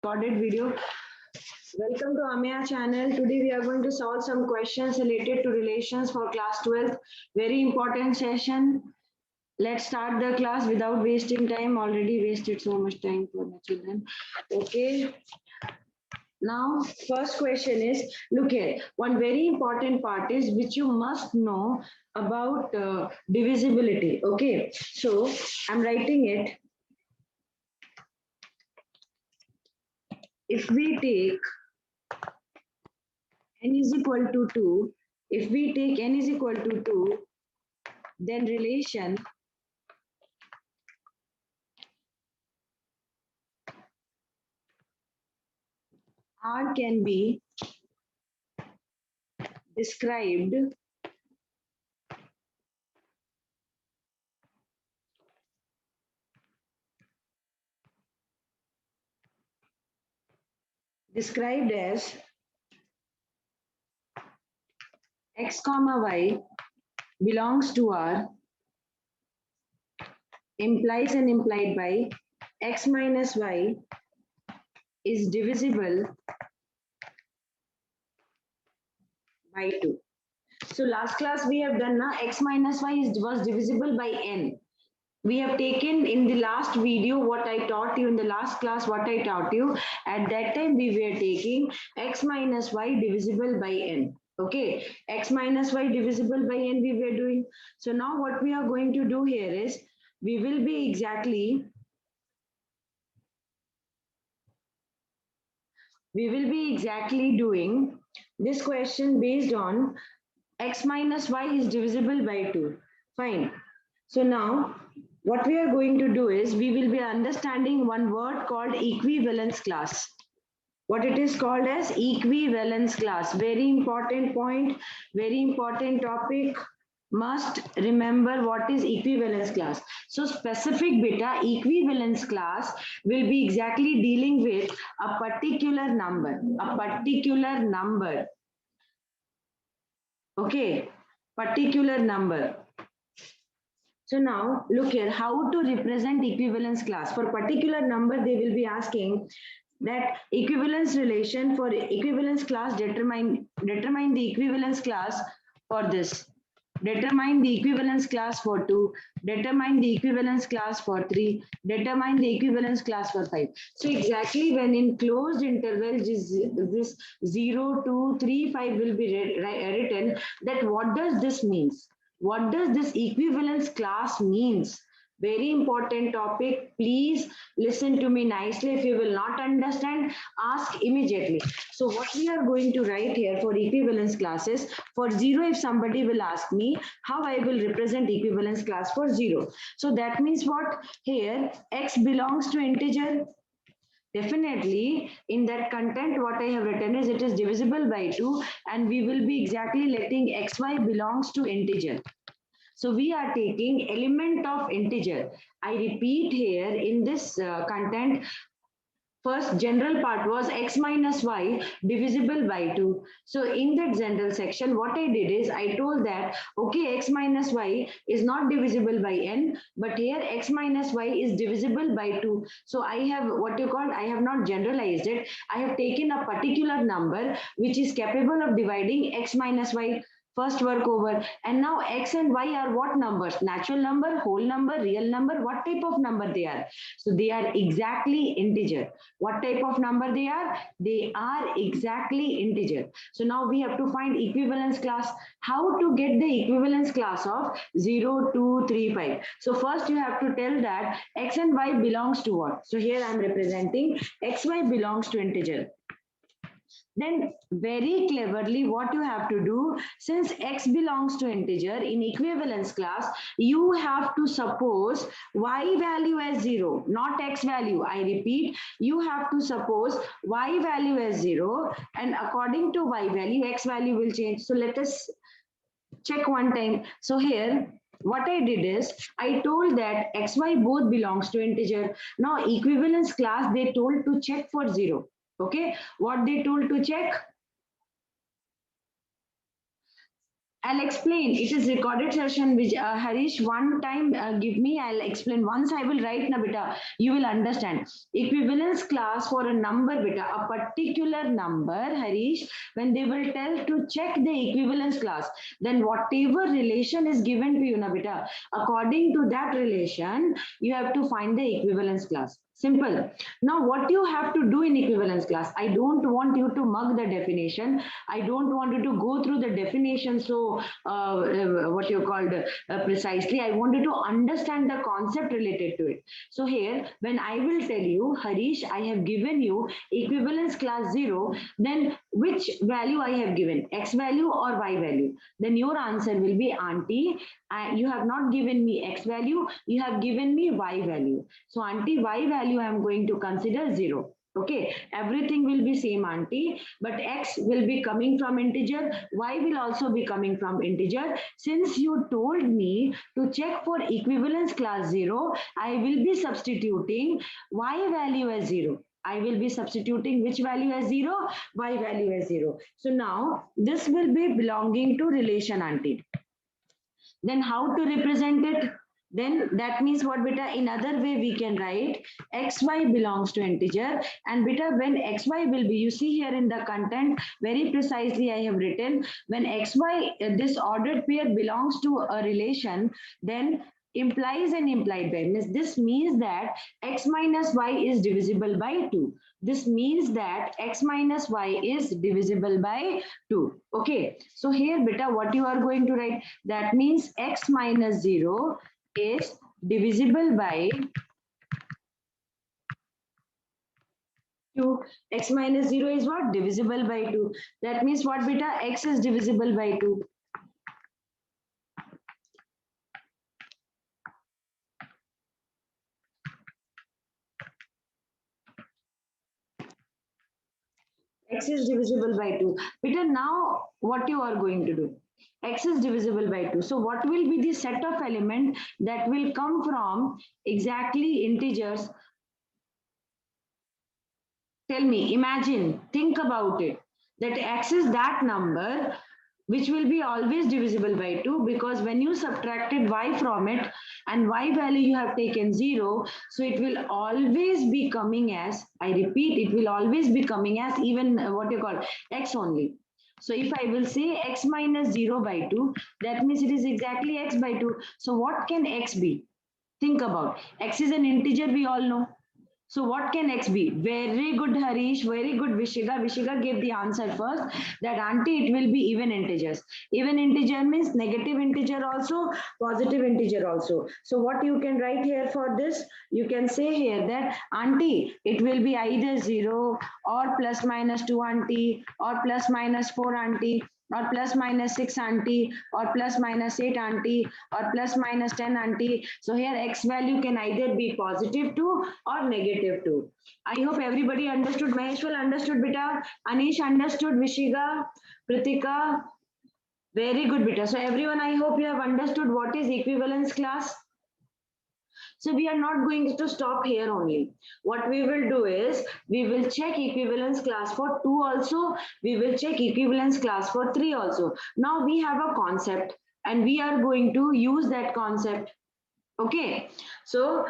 recorded video. Welcome to Amaya channel. Today we are going to solve some questions related to relations for class 12th. Very important session. Let's start the class without wasting time. Already wasted so much time for the children. Okay. Now, first question is, look here, one very important part is which you must know about divisibility. Okay, so I'm writing it. If we take n is equal to 2, if we take n is equal to 2, then relation R can be described as x comma y belongs to R implies and implied by x minus y is divisible by 2. So last class we have done x minus y was divisible by n. We have taken in the last video what I taught you in the last class, what I taught you. At that time we were taking x minus y divisible by n. Okay, x minus y divisible by n we were doing. So now what we are going to do here is we will be exactly doing this question based on x minus y is divisible by 2. Fine. So now what we are going to do is we will be understanding one word called equivalence class. What it is called as equivalence class. Very important point, very important topic. Must remember what is equivalence class. So specific beta equivalence class will be exactly dealing with a particular number. Okay, particular number. So now look here, how to represent equivalence class. For particular number, they will be asking that equivalence relation for equivalence class determine the equivalence class for this. Determine the equivalence class for 2, determine the equivalence class for 3, determine the equivalence class for 5. So exactly when in closed intervals this 0, 2, 3, 5 will be written, that what does this means? What does this equivalence class means? Very important topic. Please listen to me nicely. If you will not understand, ask immediately. So what we are going to write here for equivalence classes, for 0, if somebody will ask me how I will represent equivalence class for 0. So that means what? Here x belongs to integer. Definitely in that content what I have written is it is divisible by 2 and we will be exactly letting xy belongs to integer. So we are taking element of integer. I repeat here in this content, first general part was x minus y divisible by 2. So in that general section, what I did is I told that, okay, x minus y is not divisible by n, but here x minus y is divisible by 2. So I have what you call, I have not generalized it. I have taken a particular number which is capable of dividing x minus y. First work over. And now x and y are what numbers? Natural number, whole number, real number, what type of number they are? So they are exactly integer. What type of number they are? They are exactly integer. So now we have to find equivalence class. How to get the equivalence class of 0, 2, 3, 5? So first you have to tell that x and y belongs to what? So here I am representing xy belongs to integer. Then very cleverly what you have to do, since x belongs to integer in equivalence class, you have to suppose y value as 0, not x value. I repeat, you have to suppose y value as 0 and according to y value, x value will change. So let us check one time. So here what I did is I told that xy both belongs to integer. Now equivalence class they told to check for 0. Okay, what they told to check? I'll explain. It is recorded session which Harish one time give me. I'll explain. Once I will write na beta, you will understand. Equivalence class for a number beta, a particular number, Harish, when they will tell to check the equivalence class, then whatever relation is given to you na beta, according to that relation, you have to find the equivalence class. Simple. Now, what you have to do in equivalence class, I don't want you to mug the definition. I don't want you to go through the definition so what you called precisely. I want you to understand the concept related to it. So here, when I will tell you, Harish, I have given you equivalence class 0, then which value I have given, x value or y value? Then your answer will be, auntie, you have not given me x value, you have given me y value. So auntie, y value I am going to consider 0. Okay, everything will be same, auntie, but x will be coming from integer, y will also be coming from integer. Since you told me to check for equivalence class 0, I will be substituting y value as 0. I will be substituting which value as 0? Y value as 0. So now this will be belonging to relation, auntie. Then how to represent it? Then that means what beta, in other way we can write xy belongs to integer, and beta when xy will be, you see here in the content very precisely I have written, when xy this ordered pair belongs to a relation, then implies an implied by. This means that x minus y is divisible by 2. This means that x minus y is divisible by 2. Okay, so here beta what you are going to write, that means x minus 0 is divisible by 2. X minus 0 is what? Divisible by 2. That means what beta? X is divisible by 2. X is divisible by 2. Beta, now what you are going to do? X is divisible by 2. So what will be the set of element that will come from exactly integers? Tell me, imagine, think about it. That x is that number which will be always divisible by 2, because when you subtracted y from it and y value you have taken 0, so it will always be coming as, I repeat, it will always be coming as even what you call x only. So if I will say x minus 0 by 2, that means it is exactly x by 2. So what can x be? Think about, x is an integer, we all know. So what can x be? Very good, Harish. Very good, Vishiga. Vishiga gave the answer first, that auntie, it will be even integers. Even integer means negative integer also, positive integer also. So what you can write here for this? You can say here that auntie, it will be either 0 or plus minus 2 auntie or plus minus 4 auntie or plus minus 6 auntie or plus minus 8 auntie or plus minus 10 auntie. So here x value can either be positive 2 or negative 2. I hope everybody understood. Maheshwal understood beta. Anish understood. Vishiga, Pritika. Very good beta. So everyone, I hope you have understood what is equivalence class. So we are not going to stop here only. What we will do is, we will check equivalence class for 2 also. We will check equivalence class for 3 also. Now we have a concept and we are going to use that concept. Okay. So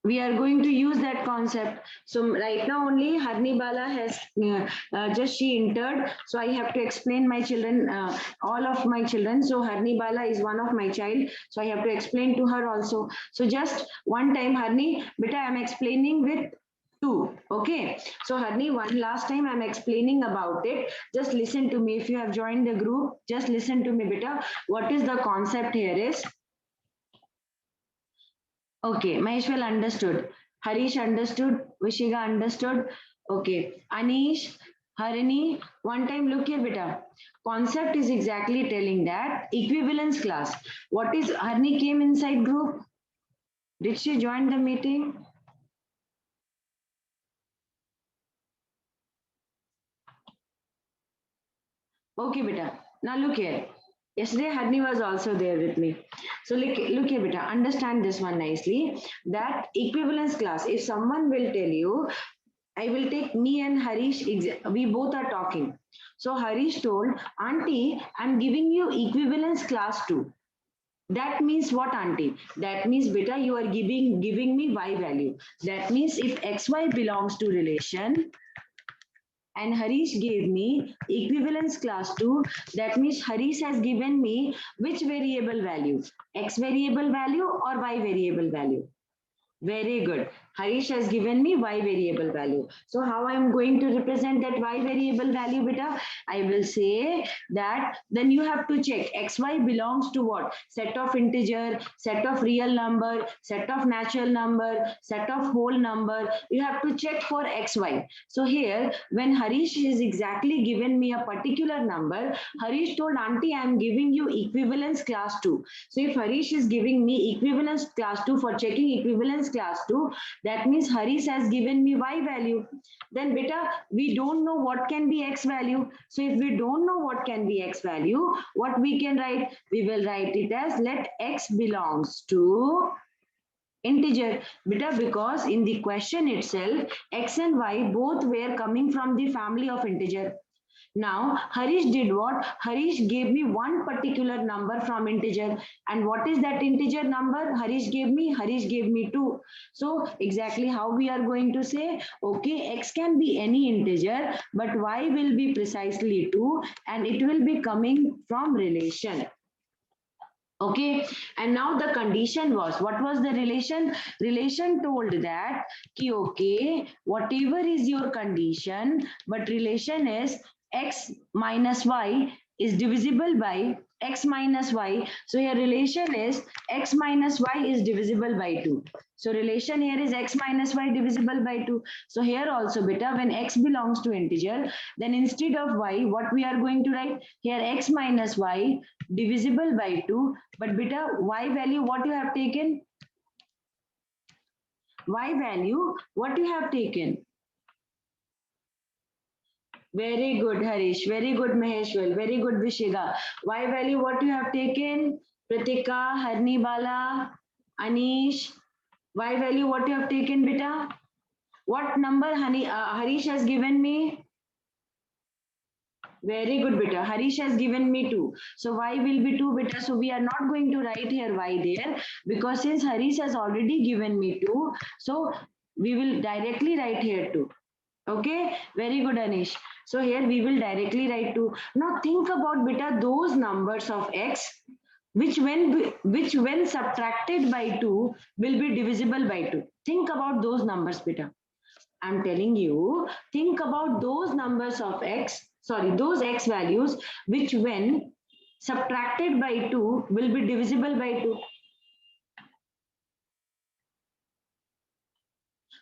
we are going to use that concept. So right now only Harni Bala has just she entered. So I have to explain my children, all of my children. So Harni Bala is one of my child. So I have to explain to her also. So just one time, Harni, beta, I am explaining with 2. Okay. So Harni, one last time I'm explaining about it. Just listen to me. If you have joined the group, just listen to me, beta. What is the concept here is, okay, Maheshwal understood. Harish understood. Vishiga understood. Okay. Anish, Harini, one time look here, beta. Concept is exactly telling that equivalence class. What is, Harini came inside group? Did she join the meeting? Okay, beta. Now look here. Yesterday, Harni was also there with me. So look here, beta. Understand this one nicely. That equivalence class, if someone will tell you I will take me and Harish, we both are talking. So Harish told, Auntie, I'm giving you equivalence class 2. That means what, auntie? That means, beta, you are giving me y value. That means if xy belongs to relation and Harish gave me equivalence class 2, that means Harish has given me which variable value? X variable value or y variable value? Very good. Harish has given me y variable value. So how I am going to represent that y variable value, beta? I will say that then you have to check xy belongs to what? Set of integer, set of real number, set of natural number, set of whole number. You have to check for xy. So here, when Harish is exactly given me a particular number, Harish told, Auntie, I am giving you equivalence class 2. So if Harish is giving me equivalence class 2 for checking equivalence class 2, that means Harish has given me y value. Then beta, we don't know what can be x value. So if we don't know what can be x value, what we can write? We will write it as let x belongs to integer, beta, because in the question itself x and y both were coming from the family of integer. Now, Harish did what? Harish gave me one particular number from integer. And what is that integer number Harish gave me? Harish gave me 2. So, exactly how we are going to say, okay, x can be any integer, but y will be precisely 2 and it will be coming from relation. Okay, and now the condition was, what was the relation? Relation told that ki okay, whatever is your condition, but relation is x minus y is divisible by x minus y. So your relation is x minus y is divisible by 2. So relation here is x minus y divisible by 2. So here also, beta, when x belongs to integer, then instead of y, what we are going to write? Here x minus y divisible by 2. But beta, y value, what you have taken? Y value, what you have taken? Very good, Harish. Very good, Maheshwal. Very good, Vishiga. Y value, what you have taken? Pratika, Harni Bala, Anish. Y value, what you have taken, beta? What number Harish has given me? Very good, beta. Harish has given me 2. So y will be 2, beta. So we are not going to write here y there because since Harish has already given me 2, so we will directly write here 2. Okay, very good, Anish. So here we will directly write 2. Now think about, beta, those numbers of x which when subtracted by 2 will be divisible by 2. Think about those numbers, beta. I'm telling you, think about those numbers of x, sorry, those x values, which when subtracted by 2 will be divisible by 2.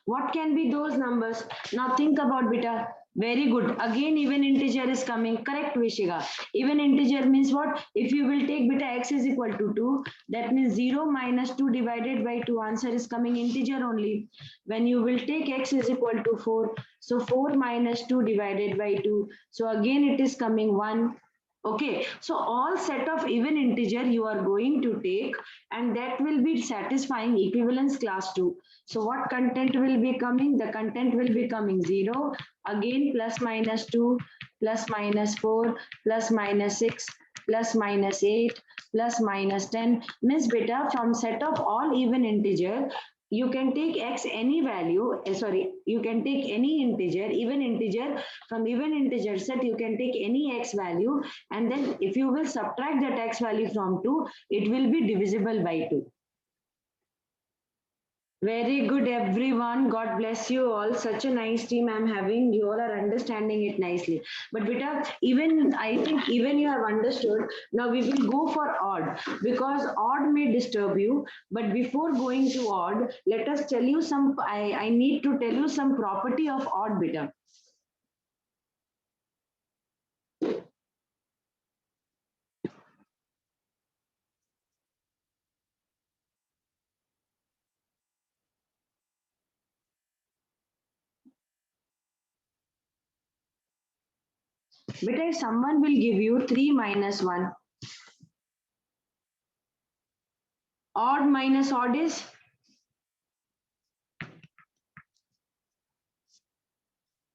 What can be those numbers? Now think about, beta. Very good. Again, even integer is coming. Correct, Vishiga. Even integer means what? If you will take, beta, x is equal to 2, that means 0 minus 2 divided by 2. Answer is coming integer only. When you will take x is equal to 4, so 4 minus 2 divided by 2. So again it is coming 1. Okay, so all set of even integer you are going to take and that will be satisfying equivalence class 2. So what content will be coming? The content will be coming 0, again plus minus 2, plus minus 4, plus minus 6, plus minus 8, plus minus 10. Means, beta, from set of all even integer, you can take x any value, sorry, you can take any integer, even integer, from even integer set, you can take any x value and then if you will subtract that x value from 2, it will be divisible by 2. Very good, everyone. God bless you all. Such a nice team I'm having. You all are understanding it nicely. But beta, even I think even you have understood. Now we will go for odd because odd may disturb you. But before going to odd, let us tell you some. I need to tell you some property of odd, beta. Beta, if someone will give you 3 minus 1, odd minus odd is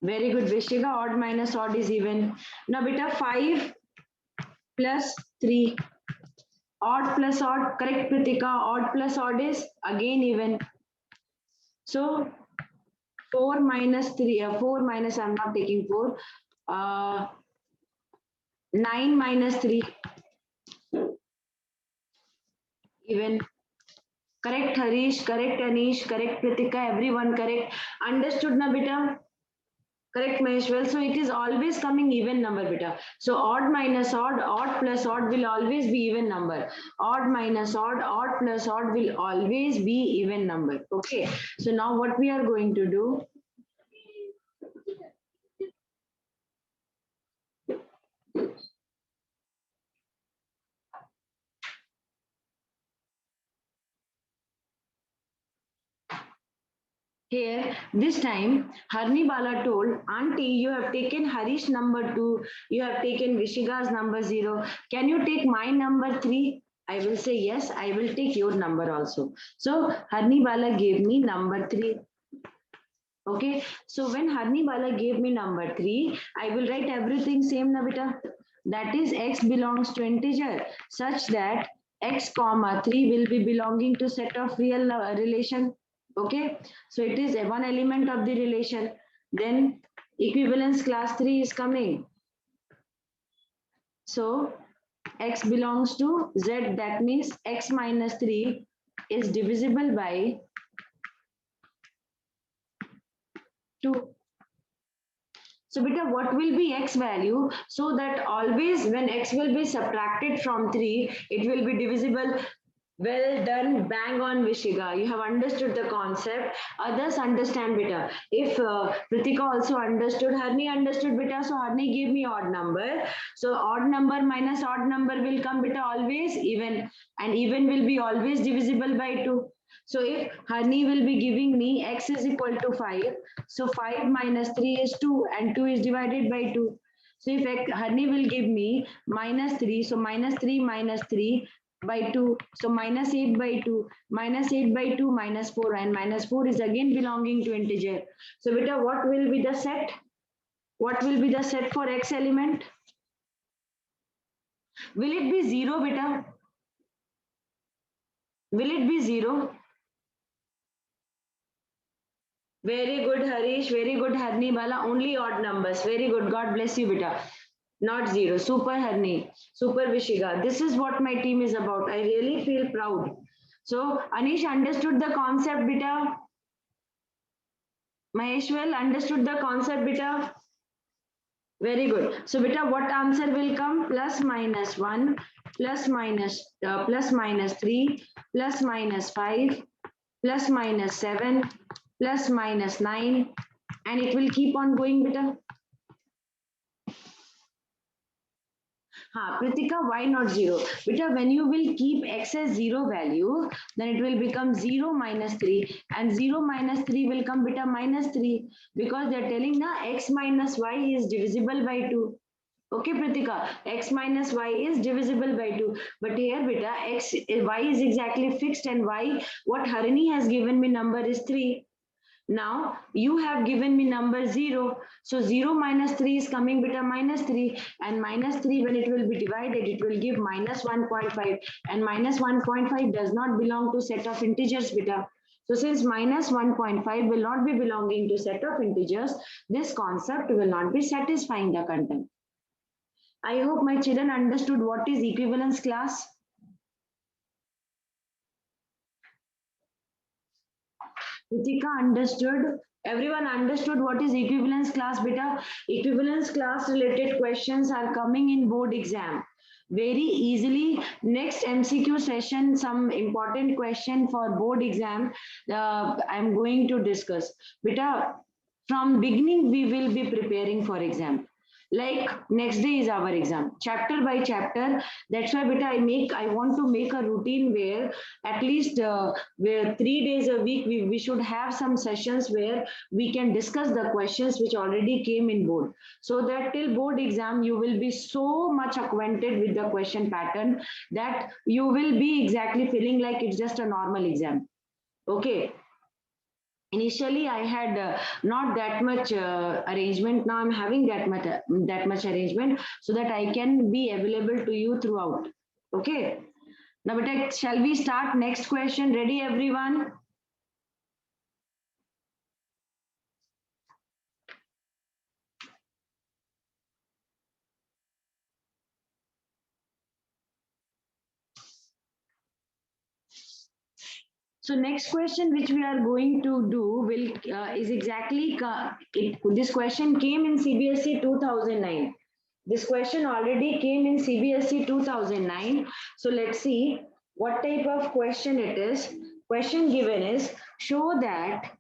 Very good, Vishika. Odd minus odd is even. Now, beta 5 plus 3. Odd plus odd, correct, Pritika? Odd plus odd is again even. So, 4 minus 3, 4 minus, I'm not taking 4. 9 minus 3, even. Correct, Harish. Correct, Anish. Correct, Pritika. Everyone correct. Understood, na, beta? Correct, Maheshwar. So it is always coming even number, beta. So odd minus odd plus odd will always be even number. Odd minus odd plus odd will always be even number. Okay. So now what we are going to do? Here, this time, Harni Bala told, Auntie, you have taken Harish number 2, you have taken Vishiga's number 0. Can you take my number 3? I will say, yes, I will take your number also. So, Harni Bala gave me number 3. Okay, so when Harni Bala gave me number 3, I will write everything same, na beta. That is, x belongs to integer such that x comma 3 will be belonging to set of real relation. Okay, so it is one element of the relation. Then equivalence class 3 is coming. So x belongs to z, that means x minus 3 is divisible by 2. So beta, what will be x value? So that always when x will be subtracted from 3, it will be divisible. Well done, bang on, Vishiga. You have understood the concept. Others understand beta. If Pritika also understood, Harni understood beta, so Harni gave me odd number. So odd number minus odd number will come beta always even, and even will be always divisible by 2. So if Harni will be giving me x is equal to 5, so 5 minus 3 is 2 and 2 is divided by 2. So if Harni will give me minus 3, so minus 3 minus 3 by 2, so minus 8 by 2, minus 8 by 2 minus 4, and minus 4 is again belonging to integer. So beta, what will be the set? What will be the set for x element? Will it be 0 beta? Will it be 0? Very good, Harish. Very good, Harni Bala. Only odd numbers. Very good. God bless you, beta. Not 0. Super, Harni. Super, Vishiga. This is what my team is about. I really feel proud. So, Anish understood the concept, beta. Maheshwal understood the concept, beta. Very good. So, beta, what answer will come? Plus minus 1, plus minus 3, plus minus 5, plus minus 7, plus minus 9, and it will keep on going, beta. Pritika, why not 0? Beta, when you will keep x as 0 value, then it will become 0 minus 3, and 0 minus 3 will come beta minus 3, because they are telling na x minus y is divisible by 2. Okay, Pritika, x minus y is divisible by 2. But here, beta, y is exactly fixed, and y, what Harini has given me number is 3. Now you have given me number 0. So 0 minus 3 is coming beta minus 3, and minus 3 when it will be divided, it will give minus 1.5, and minus 1.5 does not belong to set of integers beta. So since minus 1.5 will not be belonging to set of integers, this concept will not be satisfying the content. I hope my children understood what is equivalence class. Ritika understood. Everyone understood what is equivalence class, beta? Equivalence class related questions are coming in board exam. Very easily, next MCQ session, some important question for board exam, I'm going to discuss. Beta, from beginning, we will be preparing for exam. Like next day is our exam, chapter by chapter. That's why beta, I want to make a routine where at least where 3 days a week we should have some sessions where we can discuss the questions which already came in board, so that till board exam you will be so much acquainted with the question pattern that you will be exactly feeling like it's just a normal exam. Okay, Initially I had not that much arrangement. Now I'm having that much arrangement so that I can be available to you throughout. Okay, now but shall we start next question? Ready everyone? So next question which we are going to do will is exactly this question came in CBSE 2009. This question already came in CBSE 2009. So let's see what type of question it is. Question given is show that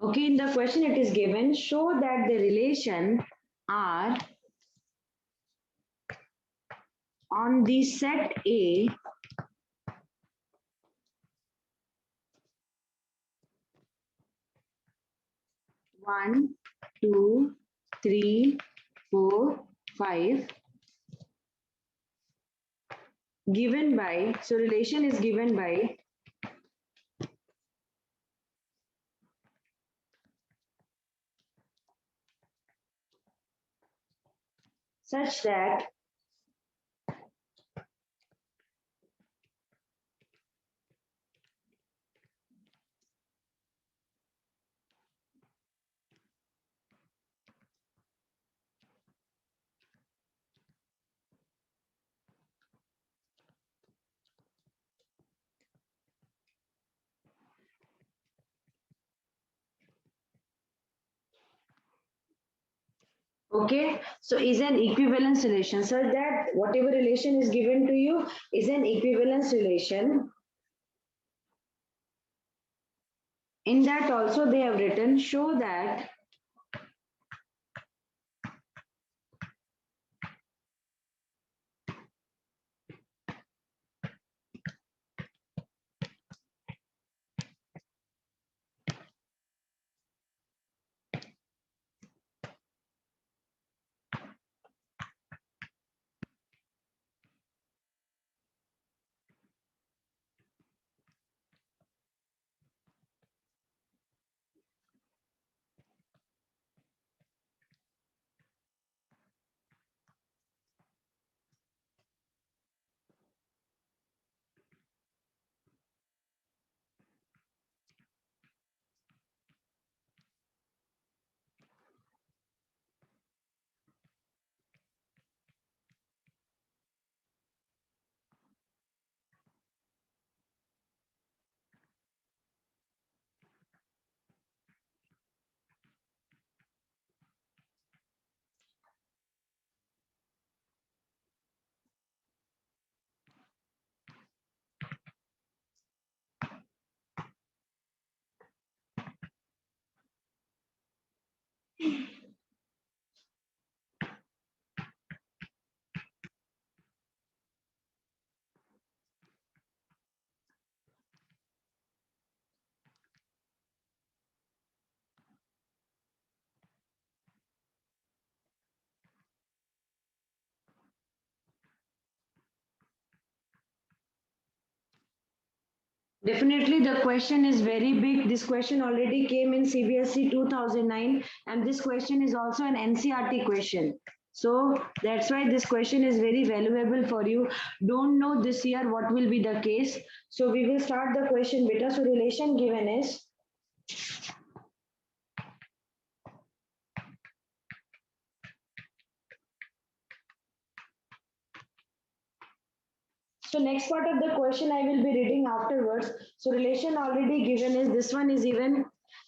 okay, in the question it is given show that the relation R on the set A 1, 2, 3, 4, 5 given by, so relation is given by such that okay, so is an equivalence relation, so that whatever relation is given to you is an equivalence relation. In that also they have written show that definitely the question is very big. This question already came in CBSE 2009 and this question is also an NCERT question. So that's why this question is very valuable for you. Don't know this year what will be the case. So we will start the question beta. So relation given is so next part of the question I will be reading afterwards. So relation already given is this one is even,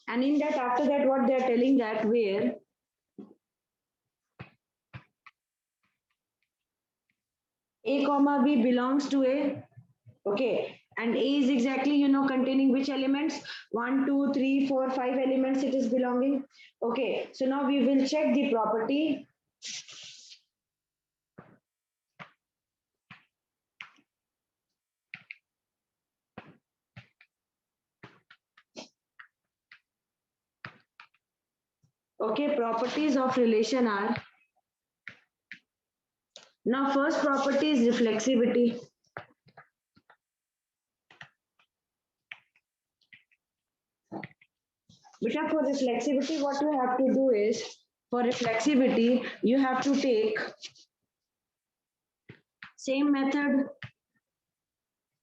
and in that after that what they are telling that where A comma B belongs to A, okay, and A is exactly containing which elements 1, 2, 3, 4, 5 elements it is belonging. Okay, so now we will check the property. Okay, properties of relation are, now first property is reflexivity. Beta, for reflexivity, what you have to do is, for reflexivity, you have to take same method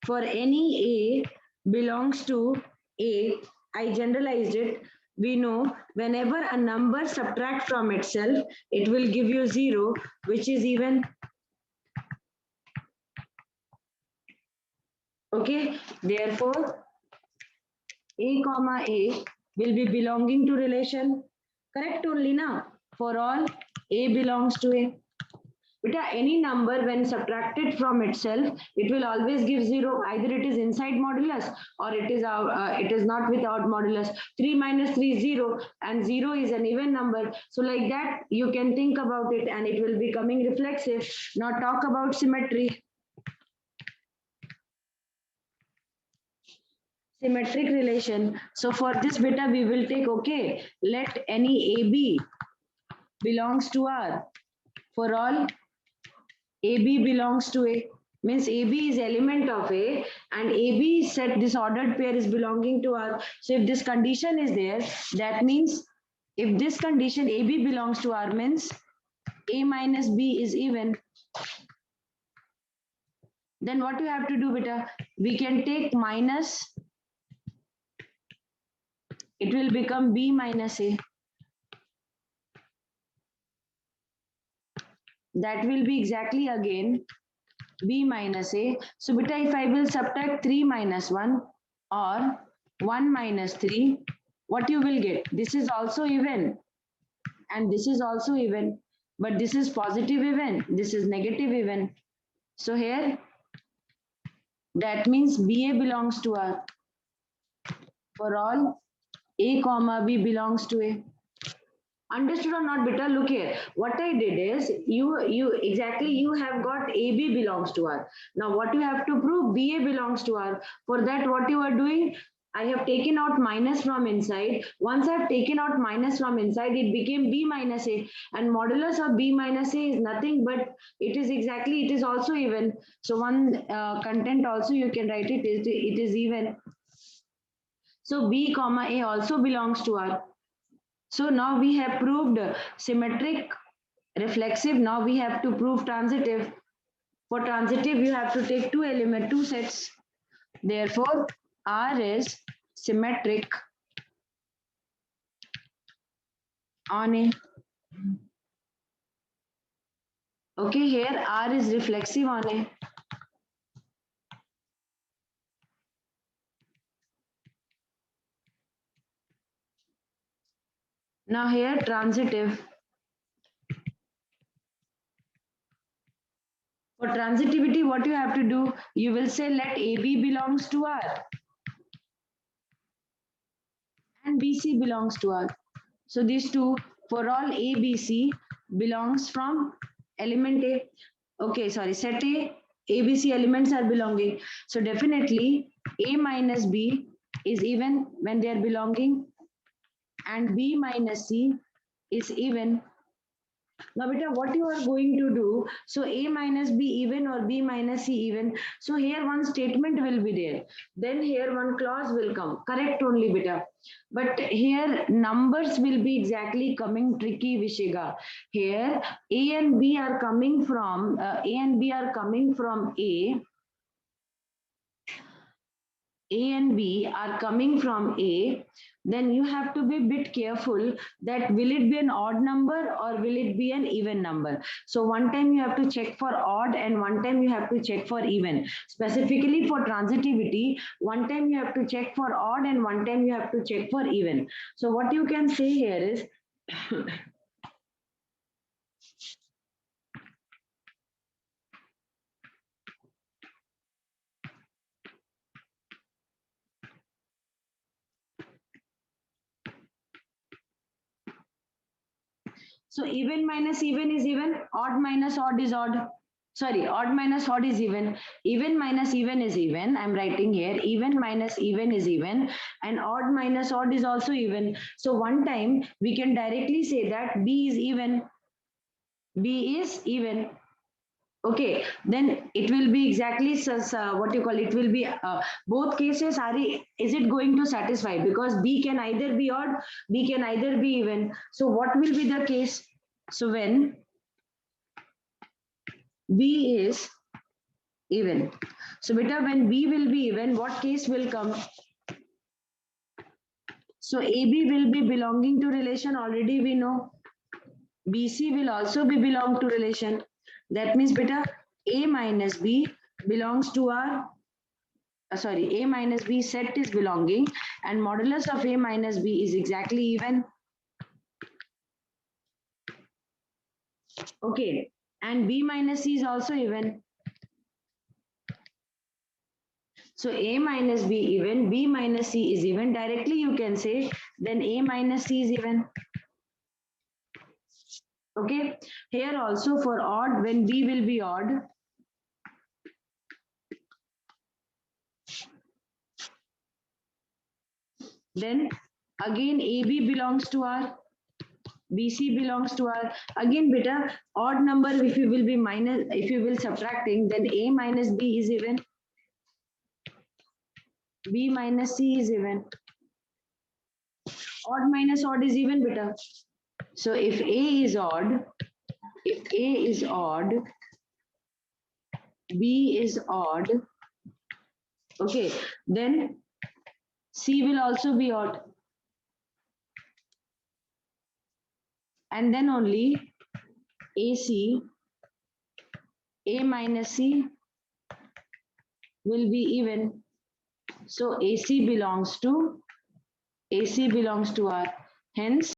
for any A belongs to A. I generalized it. We know whenever a number subtract from itself, it will give you 0, which is even. Okay, therefore, A comma A will be belonging to relation. Correct only now. For all A belongs to A. Beta, any number when subtracted from itself, it will always give 0. Either it is inside modulus or it is not without modulus. 3 minus 3 is 0 and 0 is an even number. So like that, you can think about it and it will be coming reflexive. Now talk about symmetry. Symmetric relation. So for this beta, we will take, okay, let any AB belongs to R. For all AB belongs to A, means AB is element of A and AB set this ordered pair is belonging to R. So if this condition is there, that means if this condition AB belongs to R means A minus B is even. Then what you have to do, beta? We can take minus, it will become B minus A. That will be exactly again B minus A. So beta, if I will subtract 3 minus 1 or 1 minus 3, what you will get? This is also even and this is also even, but this is positive even, this is negative even. So here, that means BA belongs to R. For all A comma B belongs to A. Understood or not, beta? Look here. What I did is you have got AB belongs to R. Now what you have to prove? BA belongs to R. For that, what you are doing? I have taken out minus from inside. Once I have taken out minus from inside, it became B minus A. And modulus of B minus A is nothing but it is exactly, it is also even. So one content also you can write it is even. So B comma A also belongs to R. So now we have proved symmetric, reflexive. Now we have to prove transitive. For transitive, you have to take two sets. Therefore, R is symmetric on A. Okay, here R is reflexive on A. Now here transitive. For transitivity, what you have to do? You will say let AB belongs to R and BC belongs to R. So these two, for all ABC belongs from element A. Okay, sorry, set A, ABC elements are belonging. So definitely A minus B is even when they are belonging and B minus C is even. Now, beta, what you are going to do? So A minus B even or B minus C even. So here one statement will be there. Then here one clause will come. Correct only, beta. But here numbers will be exactly coming tricky, Vishiga. Here A and B are coming from A and B are coming from A, then you have to be a bit careful that will it be an odd number or will it be an even number. So one time you have to check for odd and one time you have to check for even. Specifically for transitivity, one time you have to check for odd and one time you have to check for even. So what you can say here is so even minus even is even, odd minus odd is odd. Sorry, odd minus odd is even. Even minus even is even. I'm writing here. Even minus even is even. And odd minus odd is also even. So one time we can directly say that B is even. B is even. Okay, then it will be exactly what you call it will be both cases are is it going to satisfy, because B can either be odd, B can either be even. So what will be the case? So when B is even. So beta, when B will be even, what case will come? So AB will be belonging to relation, already we know. BC will also be belong to relation. That means beta, A minus B belongs to our, sorry, A minus B set is belonging, and modulus of A minus B is exactly even. Okay, and B minus C is also even. So A minus B even, B minus C is even. Directly you can say, then A minus C is even. Okay, here also for odd, when B will be odd, then again AB belongs to R, BC belongs to R. Again beta, odd number if you will be minus, if you will subtracting, then A minus B is even, B minus C is even. Odd minus odd is even beta. So if A is odd, if A is odd, B is odd, okay, then C will also be odd. And then only AC, A minus C will be even. So AC belongs to R. Hence,